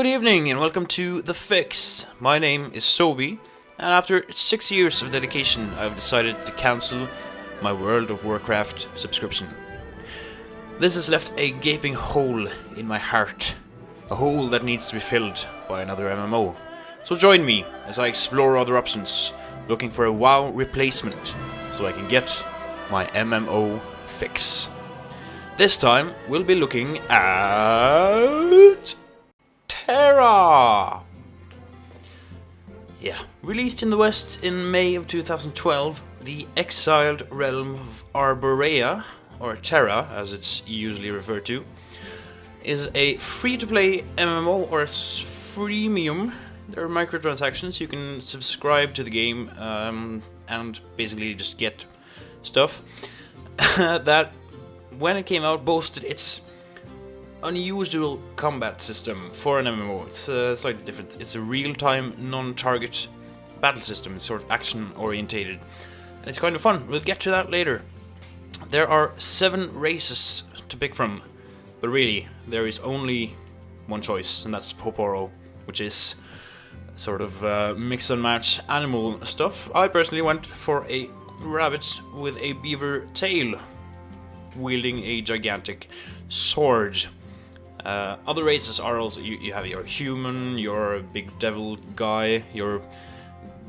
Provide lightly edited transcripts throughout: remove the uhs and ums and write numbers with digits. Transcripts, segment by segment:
Good evening and welcome to The Fix. My name is Sobye, and after 6 years of dedication I've decided to cancel my World of Warcraft subscription. This has left a gaping hole in my heart, a hole that needs to be filled by another MMO. So join me as I explore other options, looking for a WoW replacement so I can get my MMO fix. This time we'll be looking at TERA! Yeah, released in the West in May of 2012, the exiled realm of Arborea, or TERA as it's usually referred to, is a free-to-play MMO or freemium. There are microtransactions, you can subscribe to the game and basically just get stuff that, when it came out, boasted its unusual combat system for an MMO. It's slightly different. It's a real-time, non-target battle system. It's sort of action-orientated. And it's kind of fun. We'll get to that later. There are 7 races to pick from, but really, there is only one choice, and that's Poporo, which is sort of mix and match animal stuff. I personally went for a rabbit with a beaver tail, wielding a gigantic sword. Other races are also, you have your human, your big devil guy, your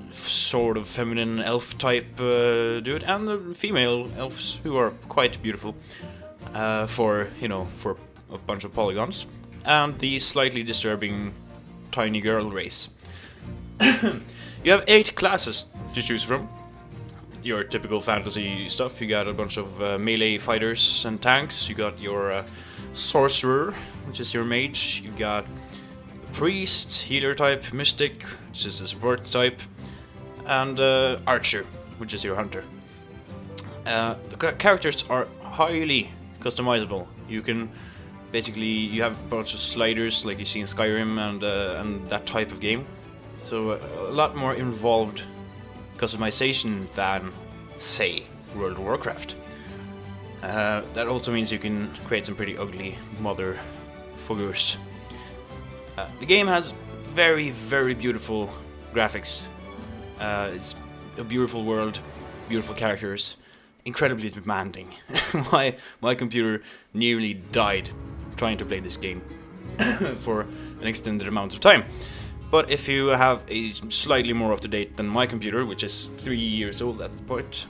sort of feminine elf type dude, and the female elves who are quite beautiful for a bunch of polygons, and the slightly disturbing tiny girl race. You have 8 classes to choose from. Your typical fantasy stuff. You got a bunch of melee fighters and tanks. You got your sorcerer, which is your mage. You got priest, healer type, mystic, which is a support type, and archer, which is your hunter. The characters are highly customizable. You can basically, you have a bunch of sliders like you see in Skyrim and that type of game. So a lot more involved customization than, say, World of Warcraft. That also means you can create some pretty ugly mother figures. The game has very, very beautiful graphics. It's a beautiful world, beautiful characters, incredibly demanding. my computer nearly died trying to play this game for an extended amount of time. But if you have a slightly more up-to-date than my computer, which is 3 years old at this point,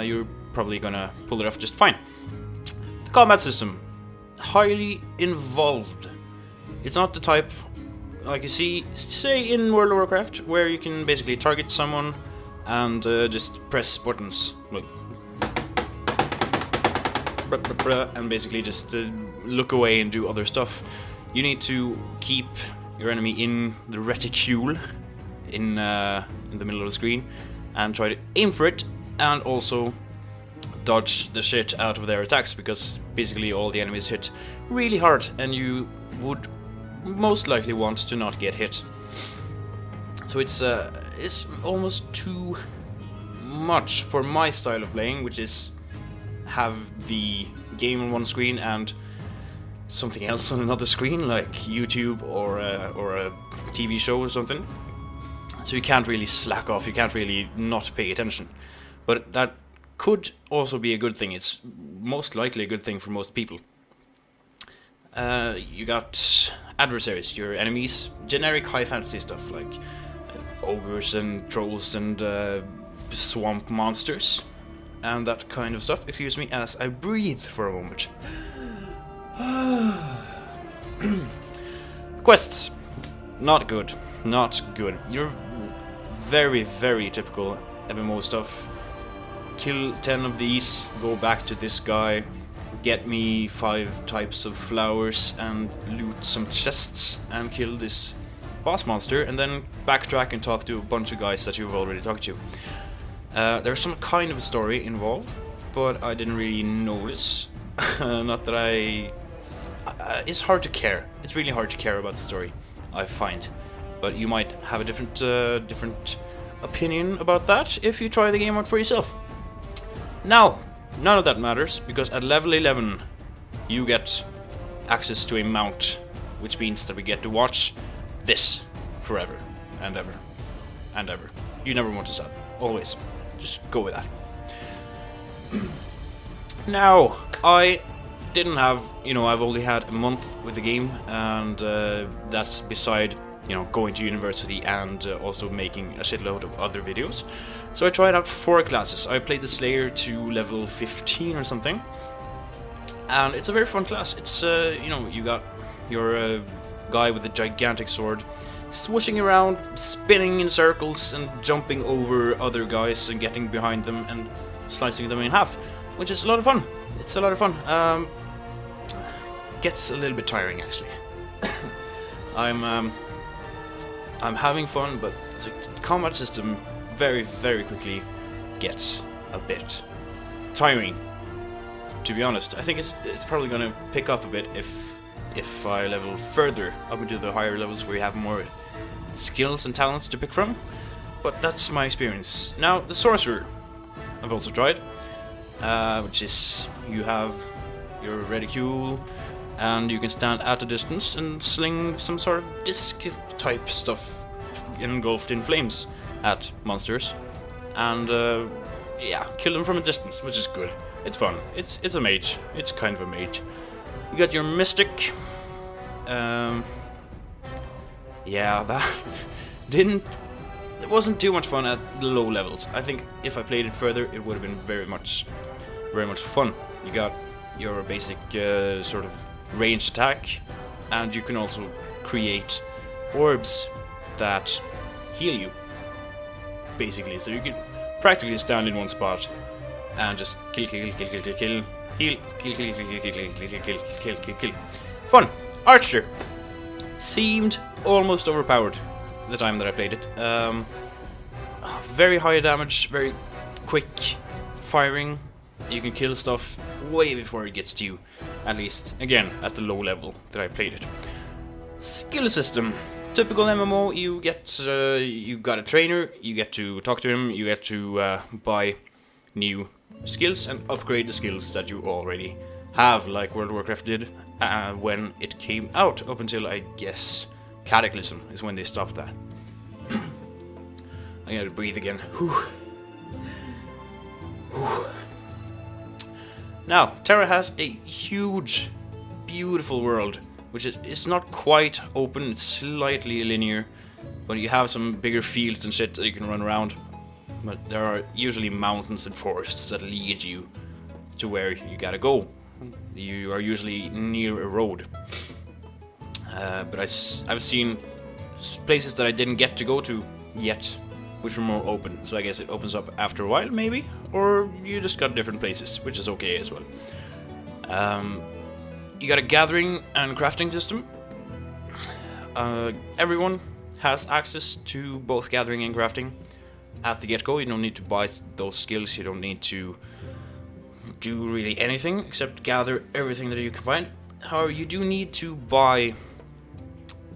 you're probably gonna pull it off just fine. The combat system, highly involved. It's not the type like you see, say, in World of Warcraft, where you can basically target someone and just press buttons, like, and basically just look away and do other stuff. You need to keep your enemy in the reticule in the middle of the screen and try to aim for it, and also dodge the shit out of their attacks, because basically all the enemies hit really hard and you would most likely want to not get hit. So it's almost too much for my style of playing, which is have the game on one screen and something else on another screen, like YouTube or a TV show or something. So you can't really slack off, you can't really not pay attention. But that could also be a good thing. It's most likely a good thing for most people. You got adversaries, your enemies, generic high fantasy stuff like ogres and trolls and swamp monsters and that kind of stuff. Excuse me as I breathe for a moment. Quests, not good, not good. You're very, very typical MMO stuff. Kill 10 of these, go back to this guy, get me 5 types of flowers and loot some chests and kill this boss monster, and then backtrack and talk to a bunch of guys that you've already talked to. There's some kind of a story involved, but I didn't really notice. Not that it's hard to care. It's really hard to care about the story, I find. But you might have a different opinion about that if you try the game out for yourself. Now, none of that matters, because at level 11 you get access to a mount which means that we get to watch this forever and ever and ever. You never want to stop. Always. Just go with that. Now, I didn't have, I've only had a month with the game, and that's beside, going to university and also making a shitload of other videos. So I tried out 4 classes. I played the Slayer to level 15 or something, and it's a very fun class. It's, you got your guy with a gigantic sword, swooshing around, spinning in circles, and jumping over other guys and getting behind them and slicing them in half, which is a lot of fun. It's a lot of fun. Gets a little bit tiring, actually. I'm having fun, but the combat system very, very quickly gets a bit tiring. To be honest, I think it's probably gonna pick up a bit if I level further up into the higher levels where you have more skills and talents to pick from. But that's my experience. Now, the Sorcerer I've also tried, which is you have your reticule, and you can stand at a distance and sling some sort of disc type stuff engulfed in flames at monsters, and yeah, kill them from a distance, which is good. It's fun. It's a mage. It's kind of a mage. You got your Mystic. Yeah, that it wasn't too much fun at the low levels. I think if I played it further, it would have been very much fun. You got your basic sort of ranged attack, and you can also create orbs that heal you, basically. So you can practically stand in one spot and just kill, heal, kill. Fun. Archer seemed almost overpowered the time that I played it. Very high damage, very quick firing. You can kill stuff way before it gets to you, at least, again, at the low level that I played it. Skill system. Typical MMO, you got a trainer, you get to talk to him, you get to buy new skills and upgrade the skills that you already have, like World of Warcraft did when it came out, up until, I guess, Cataclysm is when they stopped that. I gotta breathe again. Whew. Whew. Now, TERA has a huge, beautiful world, which is not quite open, it's slightly linear, but you have some bigger fields and shit that you can run around. But there are usually mountains and forests that lead you to where you gotta go. You are usually near a road. But I've seen places that I didn't get to go to yet, which were more open. So I guess it opens up after a while, maybe? Or you just got different places, which is okay as well. You got a gathering and crafting system. Everyone has access to both gathering and crafting at the get-go. You don't need to buy those skills, you don't need to do really anything except gather everything that you can find. However, you do need to buy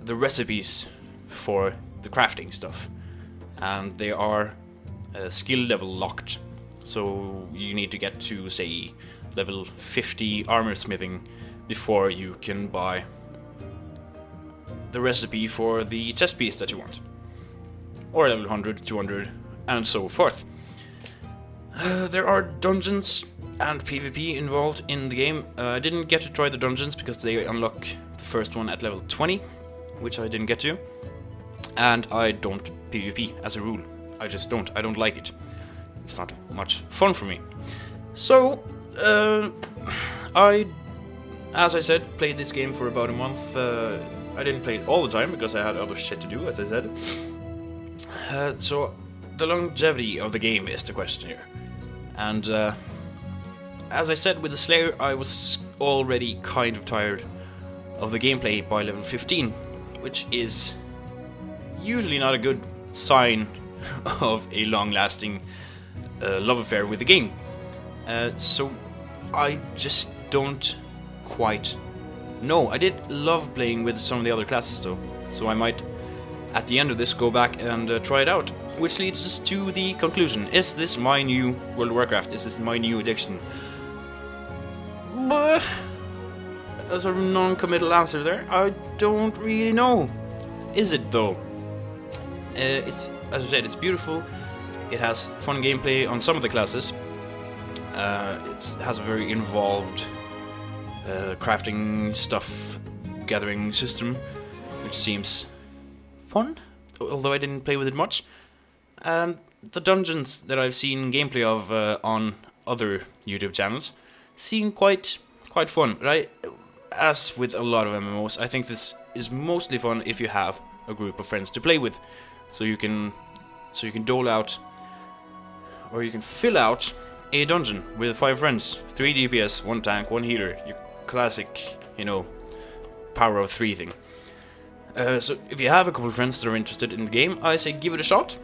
the recipes for the crafting stuff, and they are skill level locked. So you need to get to, say, level 50 armor smithing before you can buy the recipe for the chest piece that you want, or level 100, 200, and so forth. There are dungeons and PvP involved in the game. I didn't get to try the dungeons because they unlock the first one at level 20, which I didn't get to, and I don't PvP as a rule. I just don't. I don't like it. It's not much fun for me. So, as I said, played this game for about a month. I didn't play it all the time because I had other shit to do, as I said. So, the longevity of the game is the question here. And, as I said with the Slayer, I was already kind of tired of the gameplay by level 15, which is usually not a good sign of a long-lasting love affair with the game. So I just don't quite know. I did love playing with some of the other classes though, so I might at the end of this go back and try it out. Which leads us to the conclusion. Is this my new World of Warcraft? Is this my new addiction? a sort of non-committal answer there. I don't really know. Is it though? It's, as I said, it's beautiful. It has fun gameplay on some of the classes. It has a very involved crafting stuff, gathering system, which seems fun, although I didn't play with it much. And the dungeons that I've seen gameplay of on other YouTube channels seem quite fun, right? As with a lot of MMOs, I think this is mostly fun if you have a group of friends to play with, so you can dole out, or you can fill out a dungeon with 5 friends, 3 DPS, 1 tank, 1 healer, your classic, you know, power of 3 thing. So if you have a couple of friends that are interested in the game, I say give it a shot.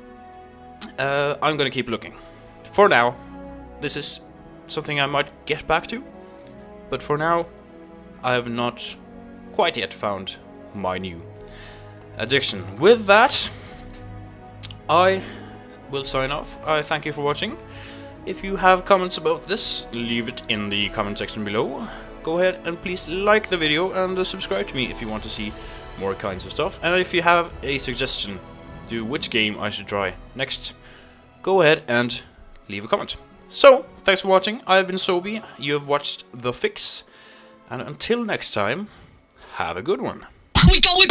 I'm gonna keep looking. For now, this is something I might get back to, but for now, I have not quite yet found my new addiction. With that, I will sign off. I thank you for watching. If you have comments about this, leave it in the comment section below. Go ahead and please like the video and subscribe to me if you want to see more kinds of stuff. And if you have a suggestion to which game I should try next, go ahead and leave a comment. So, thanks for watching. I've been Sobye. You have watched The Fix. And until next time, have a good one. We going.